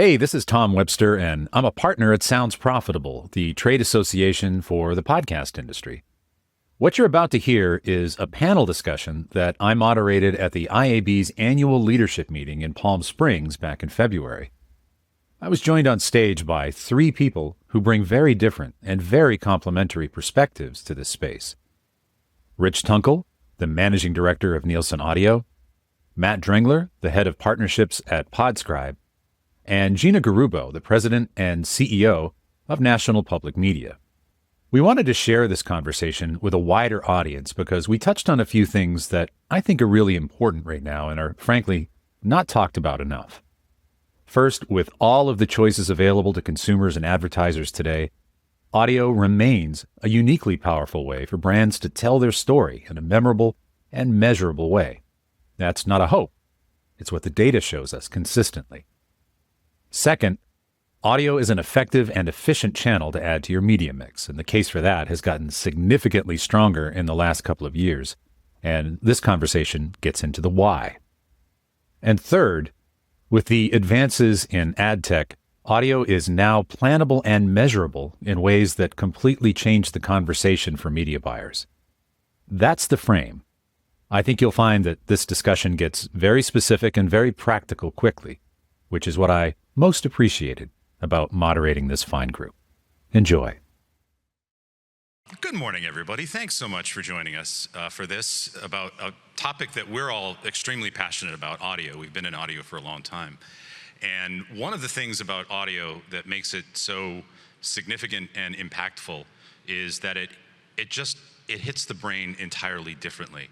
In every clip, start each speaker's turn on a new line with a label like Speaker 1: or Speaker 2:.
Speaker 1: Hey, this is Tom Webster, and I'm a partner at Sounds Profitable, the trade association for the podcast industry. What you're about to hear is a panel discussion that I moderated at the IAB's annual leadership meeting in Palm Springs back in February. I was joined on stage by three people who bring very different and very complementary perspectives to this space. Rich Tunkel, the Managing Director of Nielsen Audio, Matt Drengler, the Head of Partnerships at Podscribe, and Gina Garrubbo, the President and CEO of National Public Media. We wanted to share this conversation with a wider audience because we touched on a few things that I think are really important right now and are, frankly, not talked about enough. First, with all of the choices available to consumers and advertisers today, audio remains a uniquely powerful way for brands to tell their story in a memorable and measurable way. That's not a hope. It's what the data shows us consistently. Second, audio is an effective and efficient channel to add to your media mix, and the case for that has gotten significantly stronger in the last couple of years, and this conversation gets into the why. And third, with the advances in ad tech, audio is now plannable and measurable in ways that completely change the conversation for media buyers. That's the frame. I think you'll find that this discussion gets very specific and very practical quickly, which is what I most appreciated about moderating this fine group. Enjoy.
Speaker 2: Good morning, everybody. Thanks so much for joining us for this about a topic that we're all extremely passionate about, audio. We've been in audio for a long time. And one of the things about audio that makes it so significant and impactful is that it hits the brain entirely differently.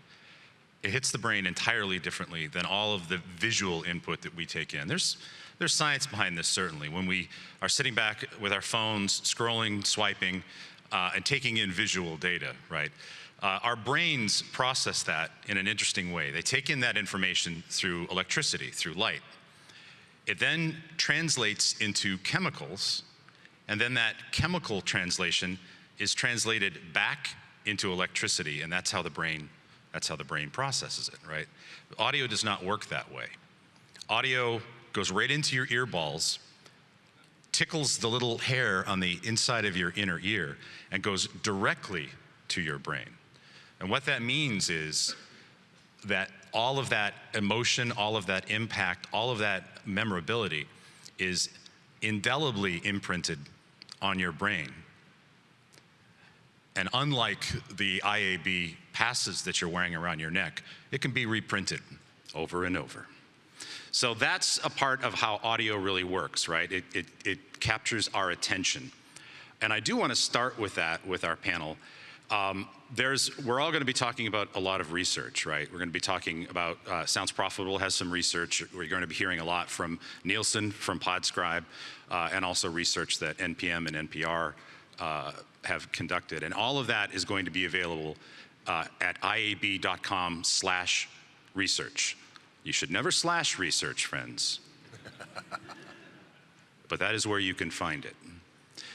Speaker 2: It hits the brain entirely differently than all of the visual input that we take in. There's science behind this, certainly. When we are sitting back with our phones, scrolling, swiping, and taking in visual data, right? Our brains process that in an interesting way. They take in that information through electricity, through light. It then translates into chemicals, and then that chemical translation is translated back into electricity, and that's how the brain processes it, right? Audio does not work that way. Audio goes right into your ear balls, tickles the little hair on the inside of your inner ear, and goes directly to your brain. And what that means is that all of that emotion, all of that impact, all of that memorability is indelibly imprinted on your brain. And unlike the IAB passes that you're wearing around your neck, it can be reprinted over and over. So that's a part of how audio really works, right? It captures our attention. And I do want to start with that with our panel. We're all going to be talking about a lot of research, right? We're going to be talking about Sounds Profitable has some research. We're going to be hearing a lot from Nielsen, from Podscribe, and also research that NPM and NPR have conducted. And all of that is going to be available at iab.com/research. You should never slash research, friends. But that is where you can find it.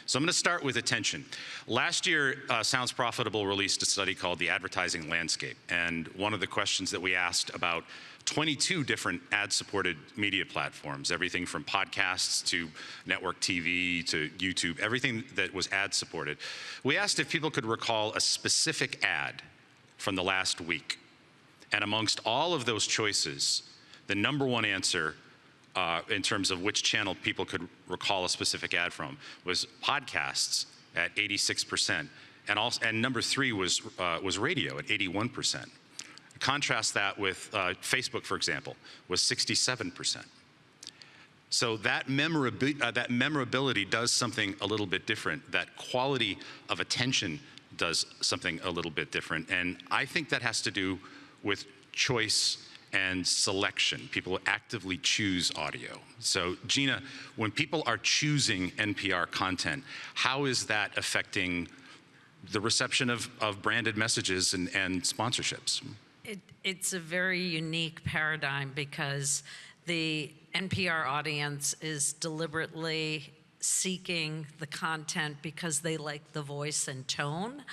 Speaker 2: So I'm going to start with attention. Last year, Sounds Profitable released a study called The Advertising Landscape. And one of the questions that we asked about 22 different ad-supported media platforms, everything from podcasts to network TV to YouTube, everything that was ad-supported. We asked if people could recall a specific ad from the last week. And amongst all of those choices, the number one answer in terms of which channel people could recall a specific ad from was podcasts at 86%, and number three was radio at 81%. Contrast that with Facebook, for example, was 67%. So that memorability does something a little bit different. That quality of attention does something a little bit different, and I think that has to do with choice and selection. People actively choose audio. So Gina, when people are choosing NPR content, how is that affecting the reception of branded messages and sponsorships?
Speaker 3: It's a very unique paradigm because the NPR audience is deliberately seeking the content because they like the voice and tone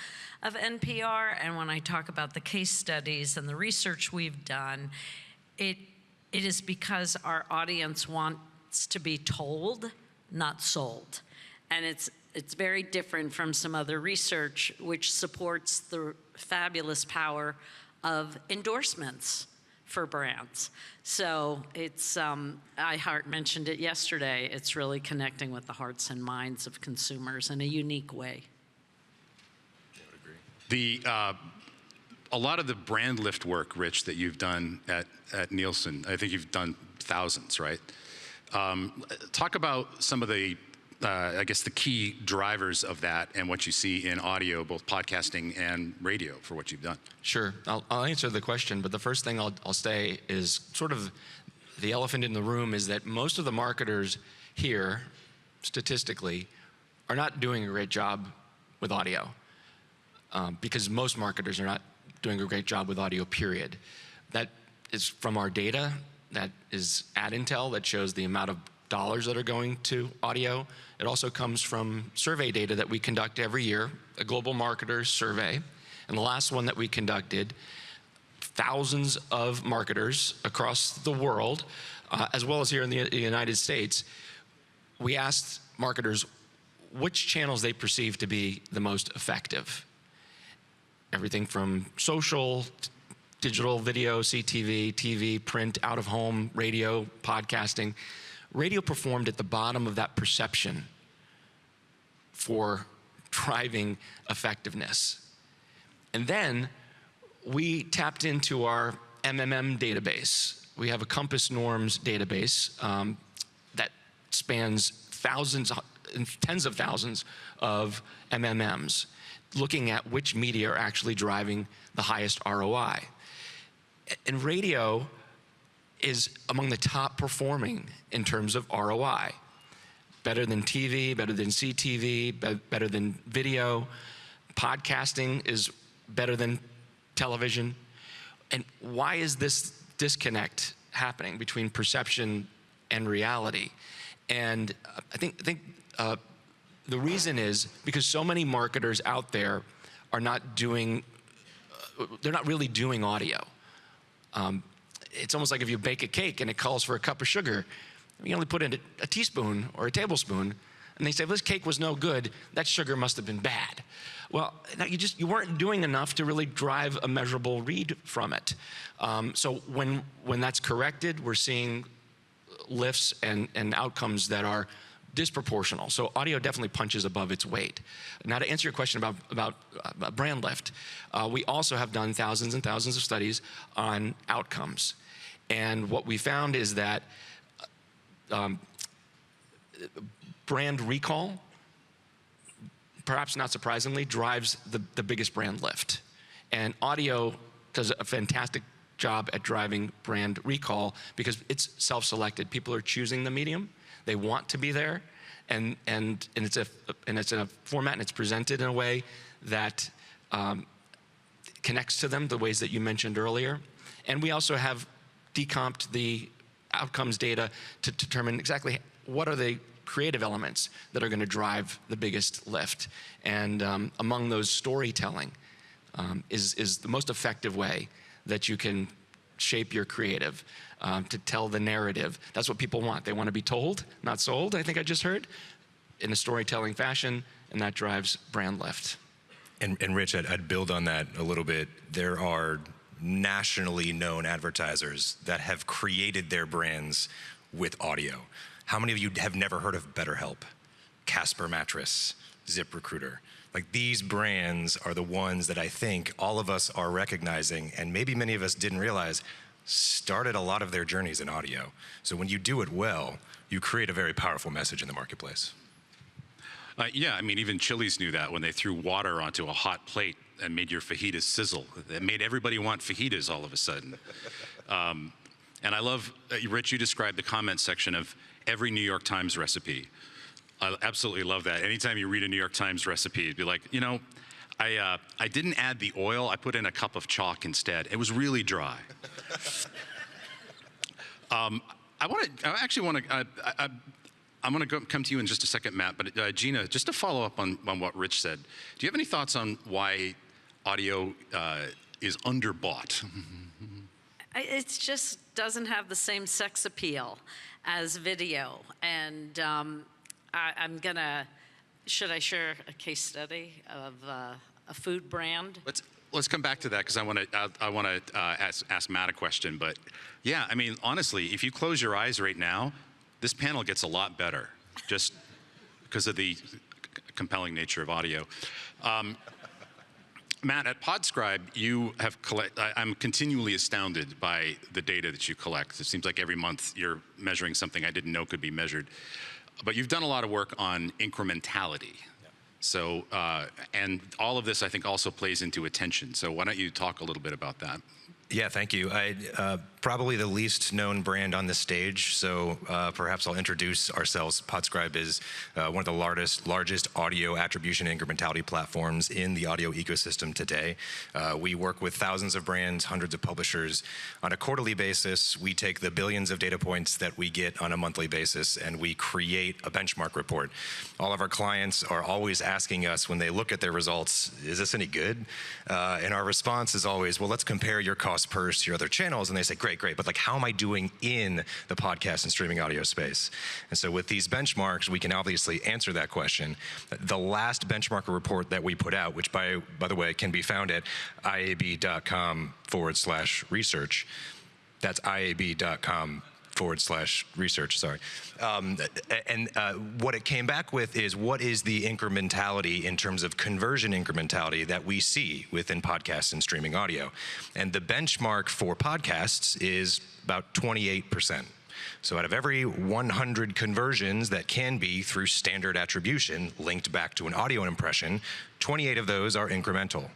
Speaker 3: of NPR. And when I talk about the case studies and the research we've done, it is because our audience want audience to be told, not sold. And it's very different from some other research which supports the fabulous power of endorsements for brands. So it's, iHeart mentioned it yesterday, it's really connecting with the hearts and minds of consumers in a unique way.
Speaker 2: A lot of the brand lift work, Rich, that you've done at Nielsen, I think you've done thousands, right? Talk about some of the, I guess, the key drivers of that and what you see in audio, both podcasting and radio, for what you've done.
Speaker 4: Sure, I'll answer the question, but the first thing I'll say is sort of the elephant in the room is that most of the marketers here, statistically, are not doing a great job with audio, because most marketers are not doing a great job with audio, period. That is from our data, that is ad intel that shows the amount of dollars that are going to audio. It also comes from survey data that we conduct every year, a global marketers survey. And the last one that we conducted, thousands of marketers across the world, as well as here in the United States, we asked marketers which channels they perceive to be the most effective. Everything from social, digital, video, CTV, TV, print, out-of-home, radio, podcasting. Radio performed at the bottom of that perception for driving effectiveness. And then we tapped into our MMM database. We have a Compass Norms database that spans thousands, tens of thousands of MMMs, looking at which media are actually driving the highest ROI. And radio is among the top performing in terms of ROI. Better than TV, better than CTV, better than video. Podcasting is better than television. And why is this disconnect happening between perception and reality? And I think the reason is because so many marketers out there are not doing, they're not really doing audio. It's almost like if you bake a cake and it calls for a cup of sugar, you only put in a teaspoon or a tablespoon, and they say, well, this cake was no good, that sugar must have been bad. Well, no, you weren't doing enough to really drive a measurable read from it. So when that's corrected, we're seeing lifts and outcomes that are disproportional. So audio definitely punches above its weight. Now, to answer your question about brand lift, we also have done thousands and thousands of studies on outcomes. And what we found is that brand recall, perhaps not surprisingly, drives the biggest brand lift. And audio does a fantastic job at driving brand recall because it's self-selected. People are choosing the medium. They want to be there, and it's in a format and it's presented in a way that connects to them, the ways that you mentioned earlier. And we also have decomped the outcomes data to determine exactly what are the creative elements that are going to drive the biggest lift. And among those, storytelling is the most effective way that you can shape your creative, to tell the narrative. That's what people want. They want to be told, not sold, I think I just heard, in a storytelling fashion, and that drives brand lift.
Speaker 5: And Rich, I'd build on that a little bit. There are nationally known advertisers that have created their brands with audio. How many of you have never heard of BetterHelp, Casper Mattress, ZipRecruiter? Like, these brands are the ones that I think all of us are recognizing, and maybe many of us didn't realize, started a lot of their journeys in audio. So when you do it well, you create a very powerful message in the marketplace.
Speaker 2: Yeah, I mean, even Chili's knew that when they threw water onto a hot plate and made your fajitas sizzle. It made everybody want fajitas all of a sudden. And I love, Rich, you described the comment section of every New York Times recipe. I absolutely love that. Anytime you read a New York Times recipe, it'd be like, you know, I didn't add the oil, I put in a cup of chalk instead. It was really dry. I'm going to come to you in just a second, Matt, but Gina, just to follow up on what Rich said, do you have any thoughts on why audio is underbought?
Speaker 3: It just doesn't have the same sex appeal. as video. And I'm gonna, should I share a case study of a food brand?
Speaker 2: Let's come back to that, because I want to ask Matt a question. But yeah, I mean, honestly, if you close your eyes right now, this panel gets a lot better, just because of the compelling nature of audio. Matt, at Podscribe, you have I'm continually astounded by the data that you collect. It seems like every month you're measuring something I didn't know could be measured. But you've done a lot of work on incrementality. Yeah. So, and all of this, I think, also plays into attention. So why don't you talk a little bit about that?
Speaker 5: Yeah, thank you. Probably the least known brand on the stage, so perhaps I'll introduce ourselves. Podscribe is one of the largest audio attribution incrementality platforms in the audio ecosystem today. We work with thousands of brands, hundreds of publishers. On a quarterly basis, we take the billions of data points that we get on a monthly basis, and we create a benchmark report. All of our clients are always asking us, when they look at their results, is this any good? And our response is always, well, let's compare your cost per to your other channels. And they say, great, but like, how am I doing in the podcast and streaming audio space? And so with these benchmarks, we can obviously answer that question. The last benchmark report that we put out, which by the way, can be found at iab.com/research. That's iab.com/research, sorry. What it came back with is, what is the incrementality in terms of conversion incrementality that we see within podcasts and streaming audio? And the benchmark for podcasts is about 28%. So out of every 100 conversions that can be through standard attribution linked back to an audio impression, 28 of those are incremental.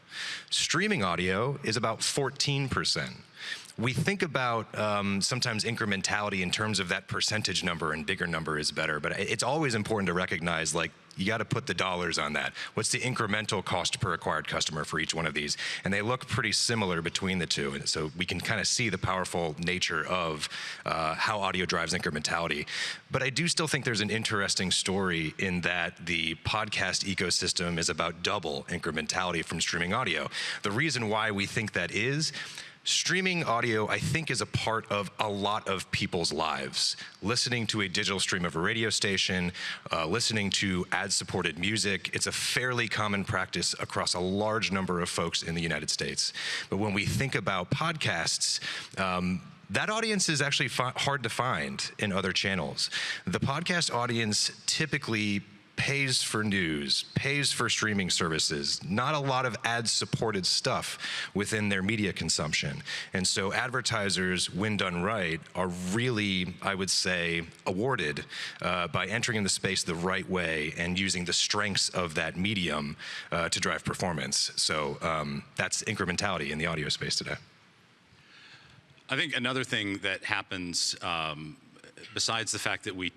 Speaker 5: Streaming audio is about 14%. We think about sometimes incrementality in terms of that percentage number, and bigger number is better, but it's always important to recognize, like, you got to put the dollars on that. What's the incremental cost per acquired customer for each one of these? And they look pretty similar between the two. And so we can kind of see the powerful nature of how audio drives incrementality. But I do still think there's an interesting story in that the podcast ecosystem is about double incrementality from streaming audio. The reason why we think that is, streaming audio, I think, is a part of a lot of people's lives. Listening to a digital stream of a radio station, listening to ad-supported music, it's a fairly common practice across a large number of folks in the United States. But when we think about podcasts, that audience is actually hard to find in other channels. The podcast audience typically pays for news, pays for streaming services, not a lot of ad-supported stuff within their media consumption. And so advertisers, when done right, are really, I would say, awarded by entering in the space the right way and using the strengths of that medium to drive performance. So that's incrementality in the audio space today.
Speaker 2: I think another thing that happens, besides the fact that we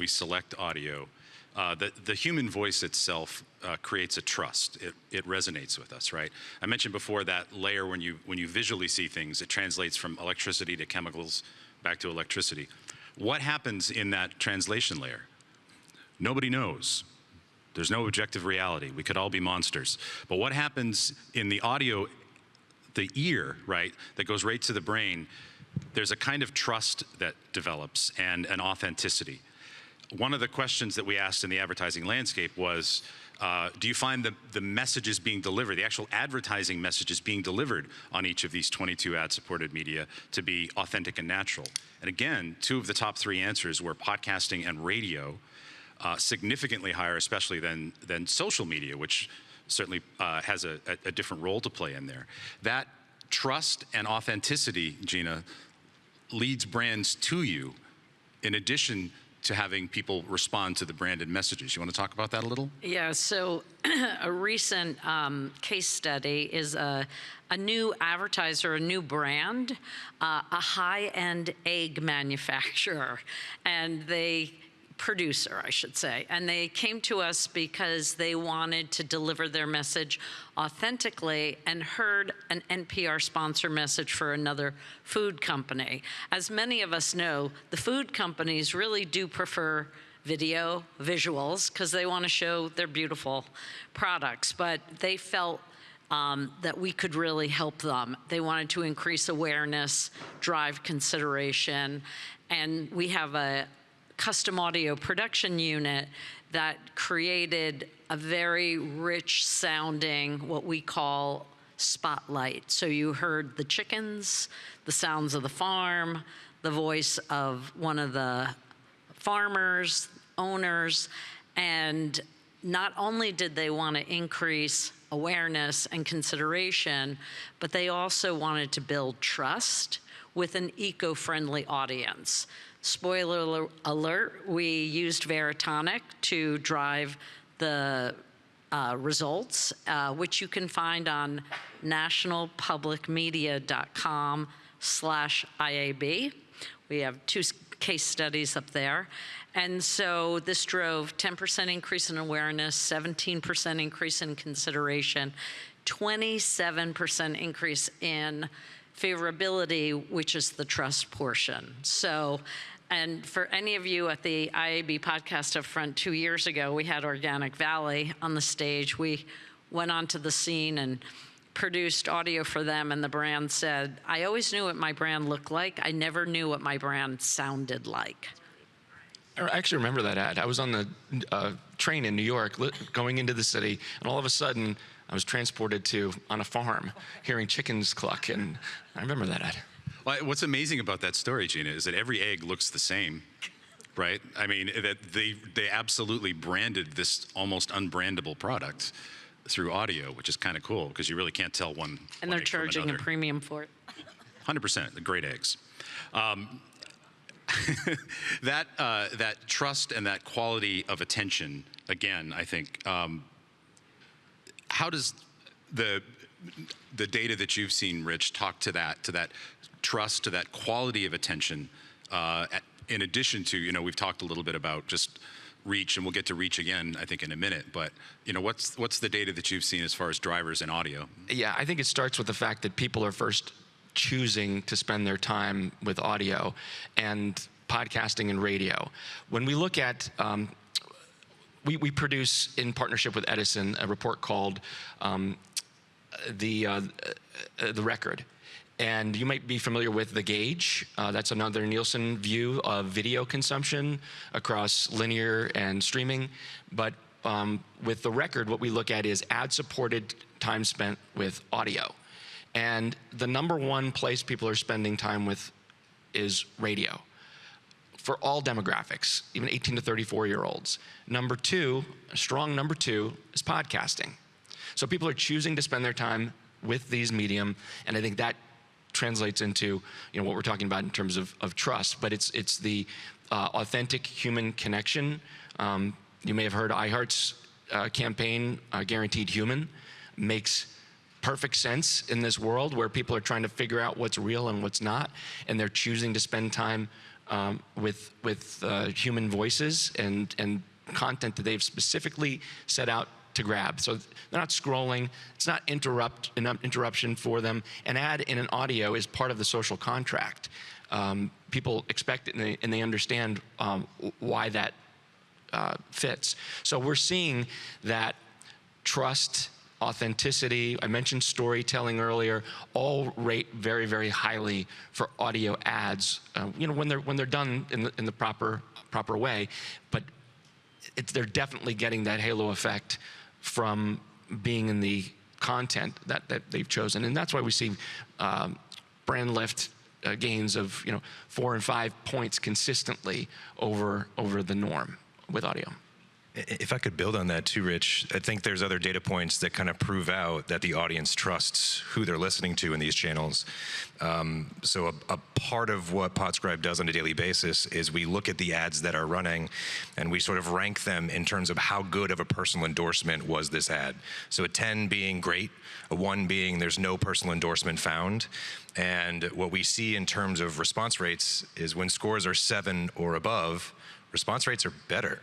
Speaker 2: select audio, the human voice itself creates a trust. It resonates with us, right? I mentioned before that layer when you visually see things, it translates from electricity to chemicals back to electricity. What happens in that translation layer? Nobody knows. There's no objective reality. We could all be monsters. But what happens in the audio, the ear, right, that goes right to the brain, there's a kind of trust that develops and an authenticity. One of the questions that we asked in the advertising landscape was, do you find the messages being delivered, the actual advertising messages being delivered on each of these 22 ad-supported media to be authentic and natural? And again, 2 of the top 3 answers were podcasting and radio, significantly higher especially than social media, which certainly has a different role to play in there. That trust and authenticity, Gina, leads brands to you in addition to having people respond to the branded messages. You want to talk about that a little?
Speaker 3: Yeah, so a recent case study is a new advertiser, a new brand, a high-end egg manufacturer, and producer, I should say. And they came to us because they wanted to deliver their message authentically and heard an NPR sponsor message for another food company. As many of us know, the food companies really do prefer video, visuals, because they want to show their beautiful products, but they felt that we could really help them. They wanted to increase awareness, drive consideration, And we have a custom audio production unit that created a very rich sounding, what we call spotlight. So you heard the chickens, the sounds of the farm, the voice of one of the farmers, owners, and not only did they want to increase awareness and consideration, but they also wanted to build trust with an eco-friendly audience. Spoiler alert, we used Veritonic to drive the results, which you can find on nationalpublicmedia.com/IAB. We have 2 case studies up there. And so this drove 10% increase in awareness, 17% increase in consideration, 27% increase in favorability, which is the trust portion. So, and for any of you at the IAB podcast up front 2 years ago, we had Organic Valley on the stage. We went onto the scene and produced audio for them, and the brand said, I always knew what my brand looked like. I never knew what my brand sounded like.
Speaker 4: I actually remember that ad. I was on the train in New York going into the city, and all of a sudden I was transported to on a farm hearing chickens cluck, and I remember that ad.
Speaker 2: Well, what's amazing about that story, Gina, is that every egg looks the same, right? I mean, that they absolutely branded this almost unbrandable product through audio, which is kind of cool because you really can't tell one.
Speaker 3: And they're charging a premium for it.
Speaker 2: 100%, the great eggs. That trust and that quality of attention, again, I think, how does the data that you've seen, Rich, talk to that trust, to that quality of attention, in addition to, we've talked a little bit about just reach, and we'll get to reach again, I think, in a minute, but, what's the data that you've seen as far as drivers in audio?
Speaker 4: Yeah, I think it starts with the fact that people are first choosing to spend their time with audio and podcasting and radio. When we look at, we produce in partnership with Edison a report called the Record. And you might be familiar with The Gauge. That's another Nielsen view of video consumption across linear and streaming. But with The Record, what we look at is ad-supported time spent with audio. And the #1 place people are spending time with is radio for all demographics, even 18 to 34-year-olds. #2, a strong #2, is podcasting. So people are choosing to spend their time with these medium, and I think that translates into what we're talking about in terms of trust, but it's the authentic human connection. You may have heard iHeart's campaign, Guaranteed Human, makes perfect sense in this world where people are trying to figure out what's real and what's not, and they're choosing to spend time with human voices and content that they've specifically set out to grab. So they're not scrolling, it's not interruption for them. An ad in an audio is part of the social contract. People expect it and they understand why that fits. So we're seeing that trust, authenticity, I mentioned storytelling earlier, all rate very, very highly for audio ads, when they're done in the proper way. But they're definitely getting that halo effect from being in the content that they've chosen, and that's why we see brand lift gains of 4 and 5 points consistently over the norm with audio.
Speaker 5: If I could build on that too, Rich, I think there's other data points that kind of prove out that the audience trusts who they're listening to in these channels. So a part of what Podscribe does on a daily basis is we look at the ads that are running and we sort of rank them in terms of how good of a personal endorsement was this ad. So a 10 being great, a 1 being there's no personal endorsement found. And what we see in terms of response rates is when scores are 7 or above, response rates are better.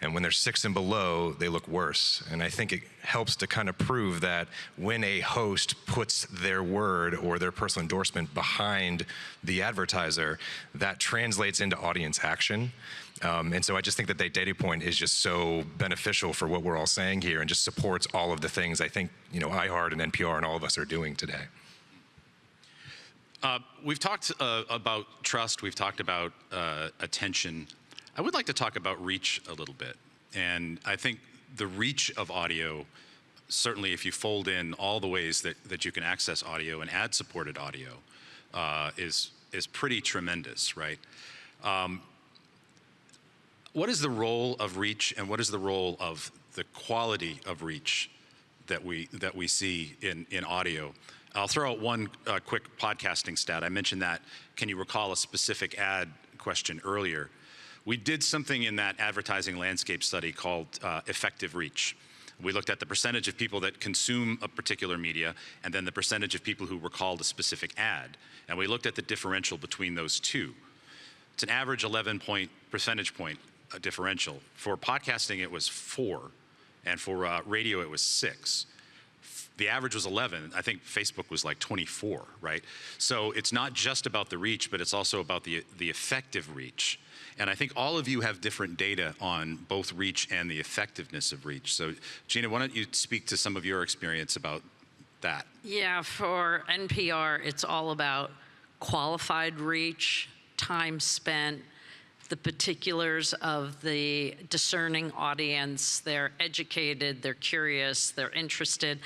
Speaker 5: And when they're 6 and below, they look worse. And I think it helps to kind of prove that when a host puts their word or their personal endorsement behind the advertiser, that translates into audience action. And so I just think that data point is just so beneficial for what we're all saying here and just supports all of the things I think, iHeart and NPR and all of us are doing today.
Speaker 2: We've talked about trust. We've talked about attention. I would like to talk about reach a little bit. And I think the reach of audio, certainly if you fold in all the ways that you can access audio and ad-supported audio, is pretty tremendous, right? What is the role of reach, and what is the role of the quality of reach that we see in audio? I'll throw out one quick podcasting stat. I mentioned that. Can you recall a specific ad question earlier? We did something in that advertising landscape study called effective reach. We looked at the percentage of people that consume a particular media and then the percentage of people who recalled a specific ad. And we looked at the differential between those two. It's an average 11 percentage point differential. For podcasting, it was 4, and for radio, it was 6. The average was 11. I think Facebook was like 24, right? So it's not just about the reach, but it's also about the effective reach. And I think all of you have different data on both reach and the effectiveness of reach. So Gina, why don't you speak to some of your experience about that?
Speaker 3: Yeah, for NPR, it's all about qualified reach, time spent, the particulars of the discerning audience. They're educated, they're curious, they're interested.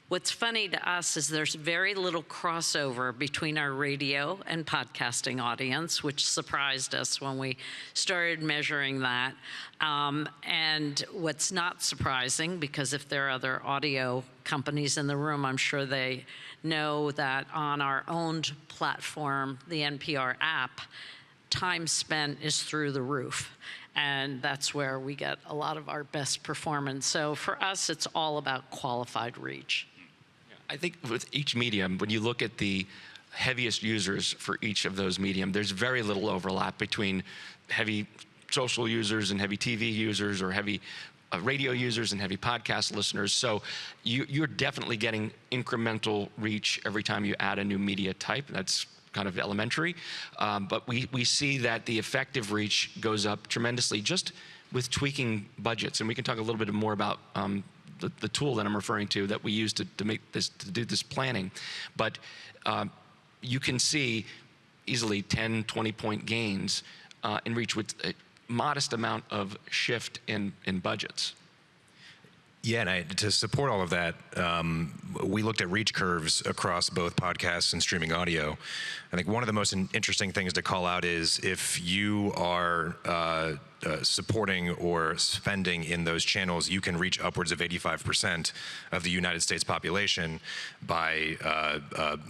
Speaker 3: What's funny to us is there's very little crossover between our radio and podcasting audience, which surprised us when we started measuring that. And what's not surprising, because if there are other audio companies in the room, I'm sure they know that on our owned platform, the NPR app, time spent is through the roof. And that's where we get a lot of our best performance. So for us, it's all about qualified reach.
Speaker 4: I think with each medium, when you look at the heaviest users for each of those medium, there's very little overlap between heavy social users and heavy TV users, or heavy radio users and heavy podcast listeners. So you're definitely getting incremental reach every time you add a new media type. That's kind of elementary. But we see that the effective reach goes up tremendously just with tweaking budgets. And we can talk a little bit more about the tool that I'm referring to that we use to do this planning. But you can see easily 10, 20-point gains in reach with a modest amount of shift in budgets.
Speaker 5: Yeah, and to support all of that, we looked at reach curves across both podcasts and streaming audio. I think one of the most interesting things to call out is if you are supporting or spending in those channels, you can reach upwards of 85% of the United States population by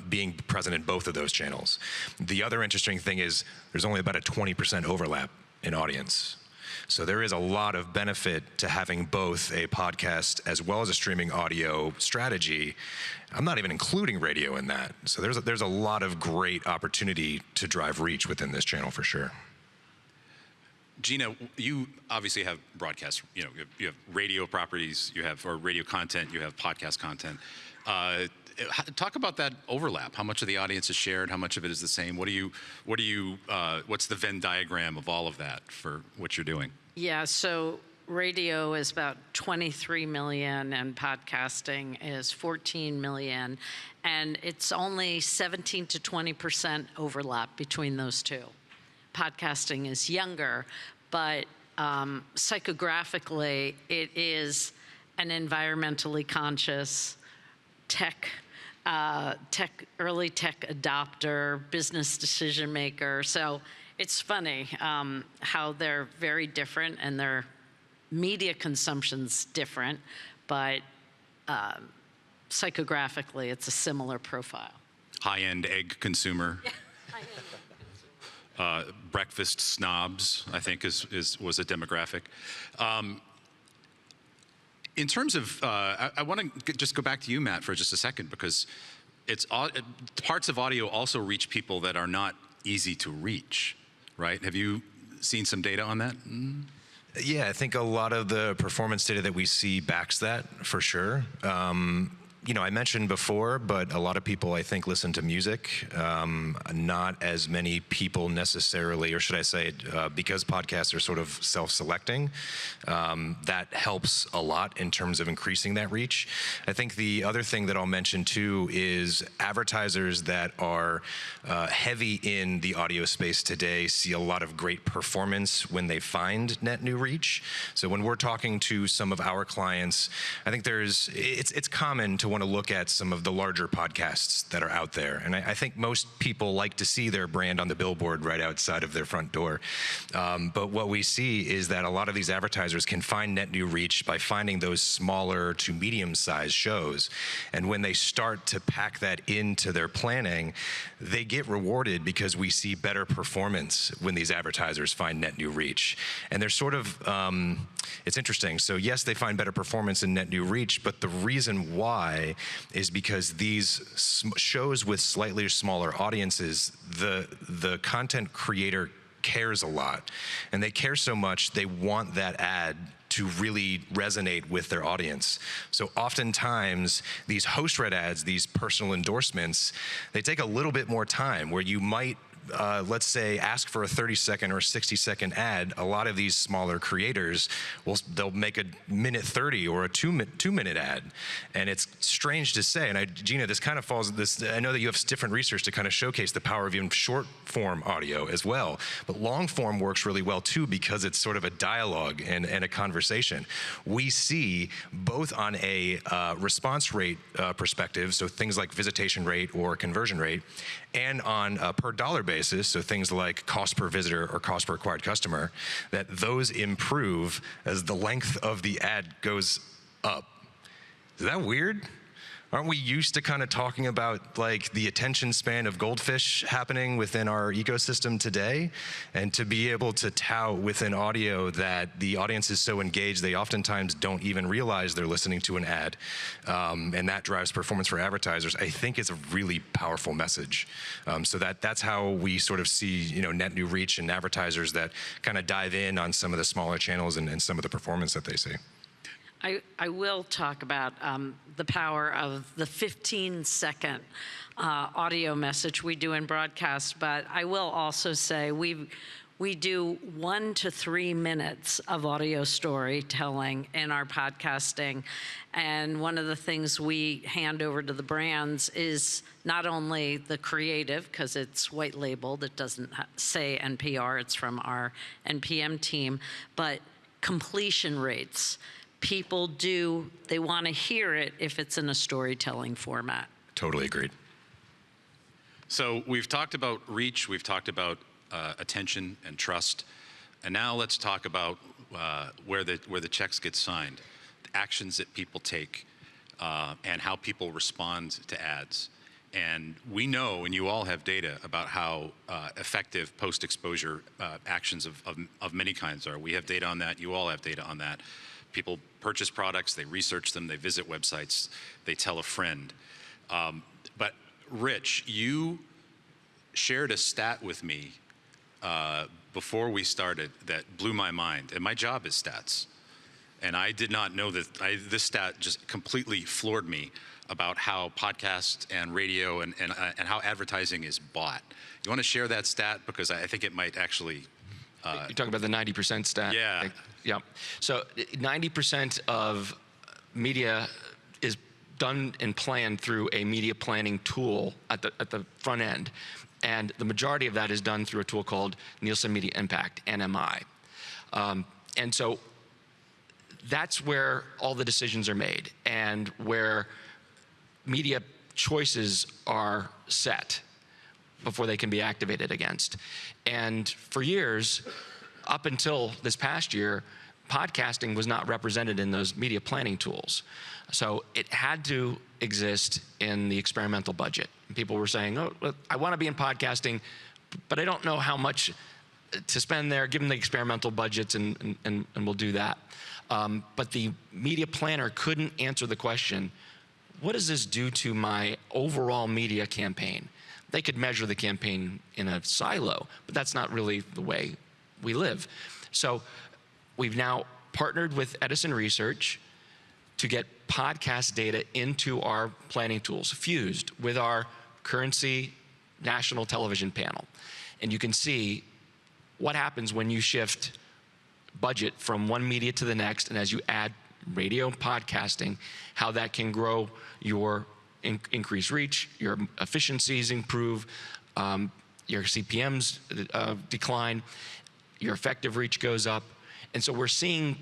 Speaker 5: being present in both of those channels. The other interesting thing is there's only about a 20% overlap in audience. So there is a lot of benefit to having both a podcast as well as a streaming audio strategy. I'm not even including radio in that. So there's a lot of great opportunity to drive reach within this channel for sure.
Speaker 2: Gina, you obviously have broadcast, you have radio properties, or radio content, you have podcast content. Talk about that overlap. How much of the audience is shared? How much of it is the same? What's the Venn diagram of all of that for what you're doing?
Speaker 3: Yeah, so radio is about 23 million and podcasting is 14 million. And it's only 17 to 20% overlap between those two. Podcasting is younger, but psychographically, it is an environmentally conscious early tech adopter, business decision maker. So it's funny how they're very different and their media consumption's different, but psychographically, it's a similar profile.
Speaker 2: High-end egg consumer. Breakfast snobs, I think, was a demographic. In terms of, I want to just go back to you, Matt, for just a second, because parts of audio also reach people that are not easy to reach, right? Have you seen some data on that?
Speaker 5: Yeah, I think a lot of the performance data that we see backs that for sure. I mentioned before, but a lot of people, I think, listen to music. Not as many people necessarily, or should I say, because podcasts are sort of self-selecting, that helps a lot in terms of increasing that reach. I think the other thing that I'll mention too is advertisers that are heavy in the audio space today see a lot of great performance when they find net new reach. So when we're talking to some of our clients, I think it's common to want to look at some of the larger podcasts that are out there. And I think most people like to see their brand on the billboard right outside of their front door. But what we see is that a lot of these advertisers can find net new reach by finding those smaller to medium-sized shows. And when they start to pack that into their planning, they get rewarded because we see better performance when these advertisers find net new reach. And they're sort of, it's interesting. So yes, they find better performance in net new reach, but the reason why is because these shows with slightly smaller audiences, the content creator cares a lot, and they care so much they want that ad to really resonate with their audience. So oftentimes these host-read ads, these personal endorsements, they take a little bit more time, where you might let's say, ask for a 30-second or 60-second ad. A lot of these smaller creators they'll make a minute 30 or a two-minute ad, and it's strange to say. And Gina, this kind of falls. I know that you have different research to kind of showcase the power of even short-form audio as well, but long-form works really well too because it's sort of a dialogue and a conversation. We see both on a response rate perspective, so things like visitation rate or conversion rate, and on a per dollar basis, so things like cost per visitor or cost per acquired customer, that those improve as the length of the ad goes up. Is that weird? Aren't we used to kind of talking about like the attention span of goldfish happening within our ecosystem today? And to be able to tout within audio that the audience is so engaged, they oftentimes don't even realize they're listening to an ad. And that drives performance for advertisers, I think is a really powerful message. So that's how we sort of see, net new reach and advertisers that kind of dive in on some of the smaller channels and some of the performance that they see.
Speaker 3: I will talk about the power of the 15-second audio message we do in broadcast, but I will also say we do 1 to 3 minutes of audio storytelling in our podcasting, and one of the things we hand over to the brands is not only the creative, because it's white labeled, it doesn't say NPR, it's from our NPM team, but completion rates. People they want to hear it if it's in a storytelling format.
Speaker 5: Totally agreed.
Speaker 2: So we've talked about reach, we've talked about attention and trust, and now let's talk about where the checks get signed, the actions that people take, and how people respond to ads. And we know, and you all have data about how effective post-exposure actions of many kinds are. We have data on that. You all have data on that. People purchase products, they research them, they visit websites, they tell a friend. But Rich, you shared a stat with me before we started that blew my mind, and my job is stats. And I did not know that, this stat just completely floored me about how podcasts and radio and how advertising is bought. You want to share that stat? Because I think it might actually...
Speaker 4: You're talking about the 90% stat?
Speaker 2: Yeah.
Speaker 4: Yeah. So 90% of media is done and planned through a media planning tool at the front end. And the majority of that is done through a tool called Nielsen Media Impact, NMI. And so that's where all the decisions are made and where media choices are set before they can be activated against. And for years, up until this past year, podcasting was not represented in those media planning tools. So it had to exist in the experimental budget. People were saying, oh, I want to be in podcasting, but I don't know how much to spend there. Give them the experimental budgets and we'll do that. But the media planner couldn't answer the question, what does this do to my overall media campaign? They could measure the campaign in a silo, but that's not really the way we live. So we've now partnered with Edison Research to get podcast data into our planning tools, fused with our currency national television panel. And you can see what happens when you shift budget from one media to the next, and as you add radio and podcasting, how that can grow your increased reach, your efficiencies improve, your CPMs decline, your effective reach goes up. And so we're seeing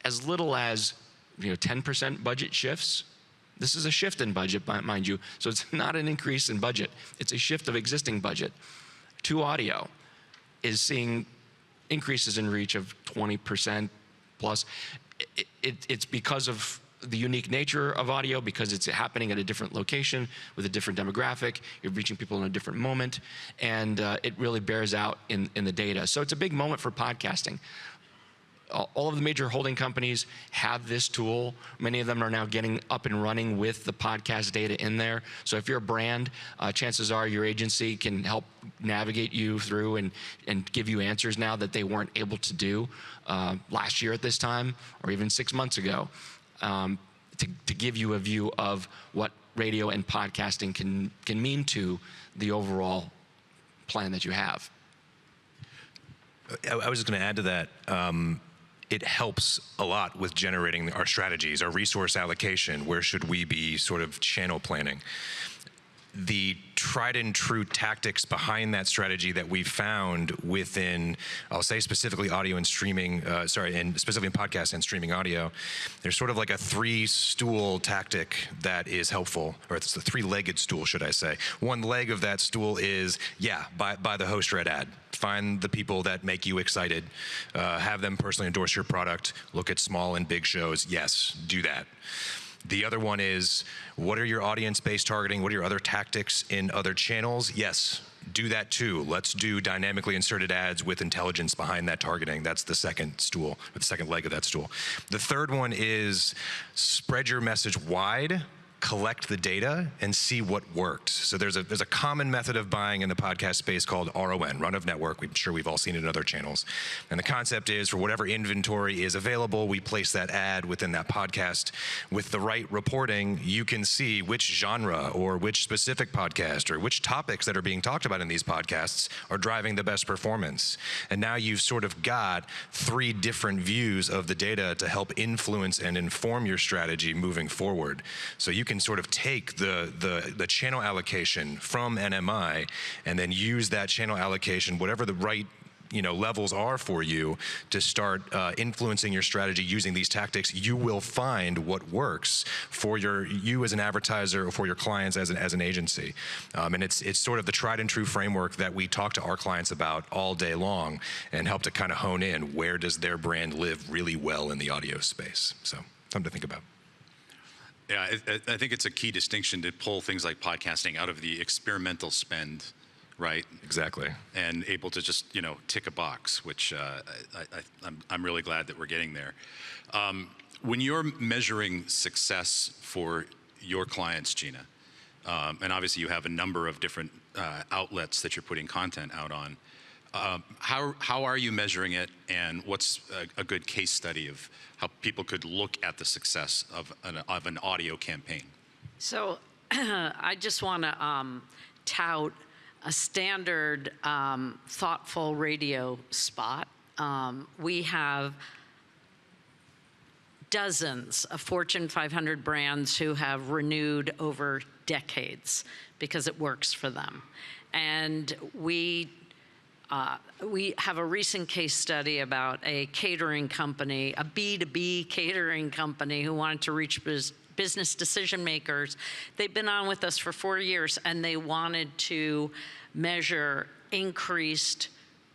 Speaker 4: as little as 10% budget shifts. This is a shift in budget, mind you, so it's not an increase in budget. It's a shift of existing budget to audio is seeing increases in reach of 20% plus. It's because of the unique nature of audio, because it's happening at a different location with a different demographic. You're reaching people in a different moment, and it really bears out in the data. So it's a big moment for podcasting. All of the major holding companies have this tool. Many of them are now getting up and running with the podcast data in there. So if you're a brand, chances are your agency can help navigate you through and give you answers now that they weren't able to do last year at this time, or even 6 months ago, to give you a view of what radio and podcasting can mean to the overall plan that you have.
Speaker 5: I was just going to add to that. It helps a lot with generating our strategies, our resource allocation. Where should we be sort of channel planning? The tried and true tactics behind that strategy that we've found within, I'll say specifically audio and streaming, and specifically in podcast and streaming audio, there's sort of like a 3-stool tactic that is helpful, or it's the 3-legged stool, should I say. One leg of that stool is, buy the host-read ad. Find the people that make you excited, have them personally endorse your product, look at small and big shows. Yes, do that. The other one is, what are your audience-based targeting? What are your other tactics in other channels? Yes, do that too. Let's do dynamically inserted ads with intelligence behind that targeting. That's the second stool, or the second leg of that stool. The third one is spread your message wide, collect the data, and see what worked. So there's a common method of buying in the podcast space called RON, run of network. I'm sure we've all seen it in other channels. And the concept is, for whatever inventory is available, we place that ad within that podcast. With the right reporting, you can see which genre or which specific podcast or which topics that are being talked about in these podcasts are driving the best performance. And now you've sort of got 3 different views of the data to help influence and inform your strategy moving forward. So you can sort of take the channel allocation from NMI and then use that channel allocation, whatever the right levels are for you, to start influencing your strategy using these tactics. You will find what works for you as an advertiser or for your clients as an agency. And it's sort of the tried and true framework that we talk to our clients about all day long and help to kind of hone in where does their brand live really well in the audio space. So something to think about.
Speaker 2: Yeah, I think it's a key distinction to pull things like podcasting out of the experimental spend, right?
Speaker 5: Exactly.
Speaker 2: And able to just, tick a box, which I'm really glad that we're getting there. When you're measuring success for your clients, Gina, and obviously you have a number of different outlets that you're putting content out on, how are you measuring it, and what's a good case study of how people could look at the success of an audio campaign?
Speaker 3: So I just want to tout a standard thoughtful radio spot. We have dozens of Fortune 500 brands who have renewed over decades because it works for them. And we have a recent case study about a catering company, a B2B catering company who wanted to reach business decision makers. They've been on with us for 4 years, and they wanted to measure increased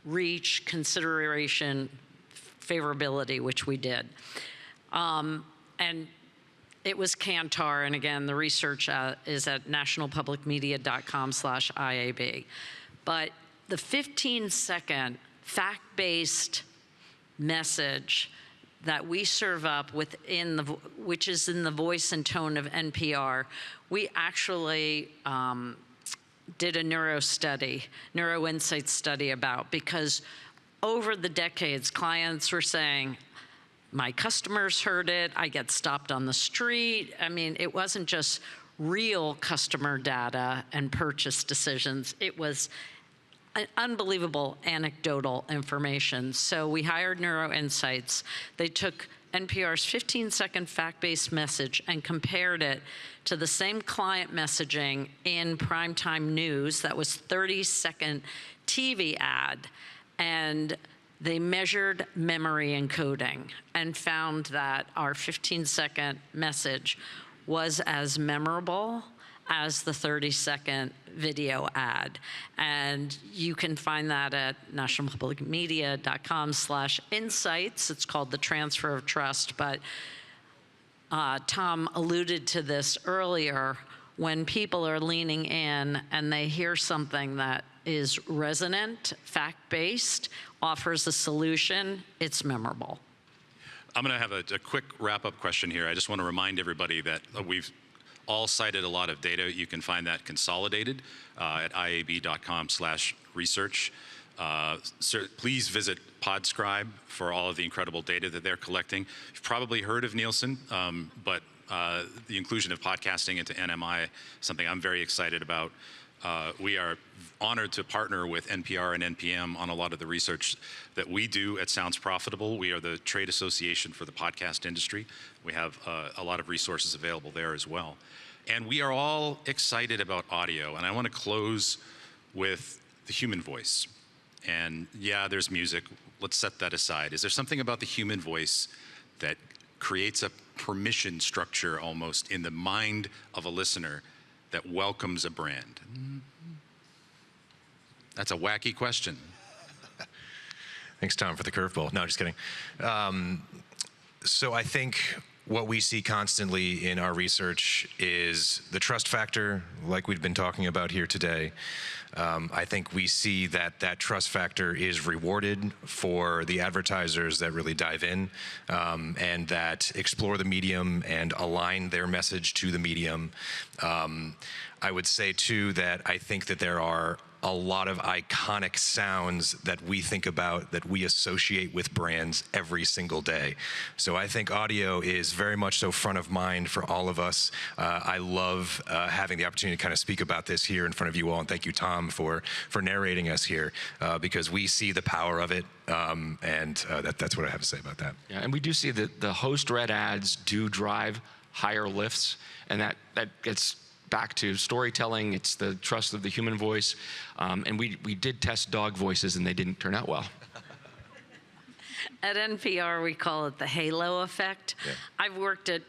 Speaker 3: reach, consideration, favorability, which we did. And it was Kantar, and again, the research is at nationalpublicmedia.com/IAB. But the 15-second fact-based message that we serve up which is in the voice and tone of NPR, we actually did a neuroinsights study about, because over the decades, clients were saying, my customers heard it. I get stopped on the street. I mean, it wasn't just real customer data and purchase decisions. It was unbelievable anecdotal information. So we hired Neuro Insights. They took NPR's 15-second fact-based message and compared it to the same client messaging in primetime news. That was 30-second TV ad. And they measured memory encoding and found that our 15-second message was as memorable as the 30-second video ad. And you can find that at nationalpublicmedia.com/insights. It's called the transfer of trust. But Tom alluded to this earlier. When people are leaning in and they hear something that is resonant, fact-based, offers a solution, it's memorable.
Speaker 2: I'm going to have a quick wrap-up question here. I just want to remind everybody that we've all cited a lot of data. You can find that consolidated at iab.com/research. Please visit Podscribe for all of the incredible data that they're collecting. You've probably heard of Nielsen, but the inclusion of podcasting into NMI is something I'm very excited about. We are honored to partner with NPR and NPM on a lot of the research that we do at Sounds Profitable. We are the trade association for the podcast industry. We have a lot of resources available there as well. And we are all excited about audio. And I want to close with the human voice. And yeah, there's music. Let's set that aside. Is there something about the human voice that creates a permission structure almost in the mind of a listener that welcomes a brand? That's a wacky question.
Speaker 5: Thanks, Tom, for the curveball. No, just kidding. So I think what we see constantly in our research is the trust factor, like we've been talking about here today. I think we see that that trust factor is rewarded for the advertisers that really dive in and that explore the medium and align their message to the medium. I would say, too, that I think that there are a lot of iconic sounds that we think about, that we associate with brands every single day. So I think audio is very much so front of mind for all of us. I love having the opportunity to kind of speak about this here in front of you all, and thank you, Tom, for narrating us here, because we see the power of it, and that's what I have to say about that.
Speaker 4: Yeah, and we do see that the host-read ads do drive higher lifts, and that gets back to storytelling. It's the trust of the human voice. And we did test dog voices, and they didn't turn out well.
Speaker 3: At NPR, we call it the halo effect. Yeah. I've worked at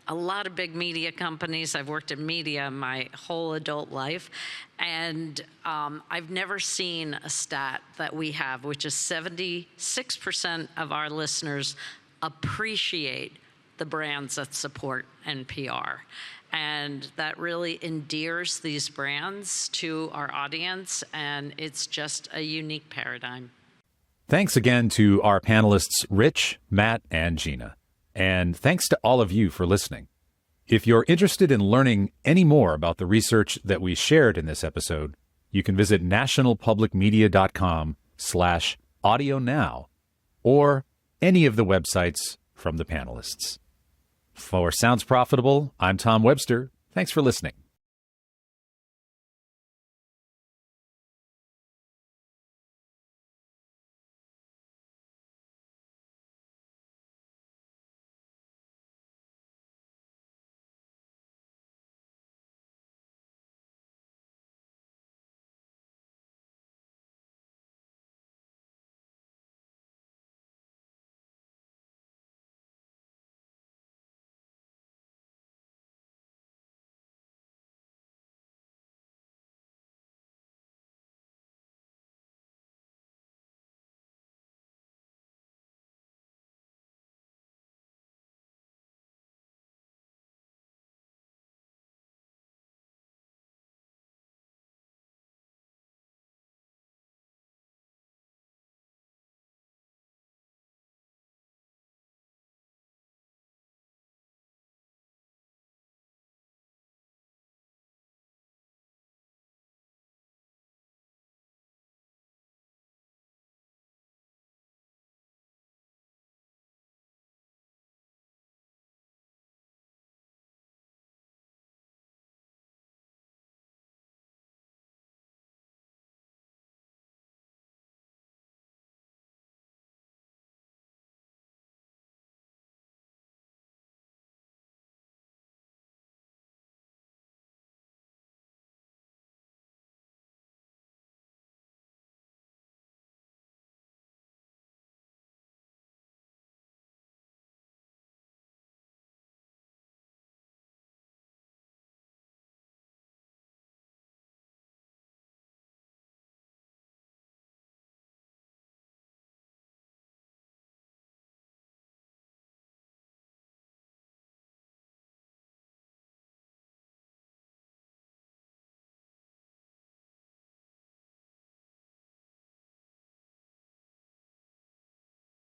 Speaker 3: a lot of big media companies. I've worked in media my whole adult life. And I've never seen a stat that we have, which is 76% of our listeners appreciate the brands that support NPR. And that really endears these brands to our audience, and it's just a unique paradigm.
Speaker 1: Thanks again to our panelists, Rich, Matt, and Gina. And thanks to all of you for listening. If you're interested in learning any more about the research that we shared in this episode, you can visit nationalpublicmedia.com/audio now or any of the websites from the panelists. For Sounds Profitable, I'm Tom Webster. Thanks for listening.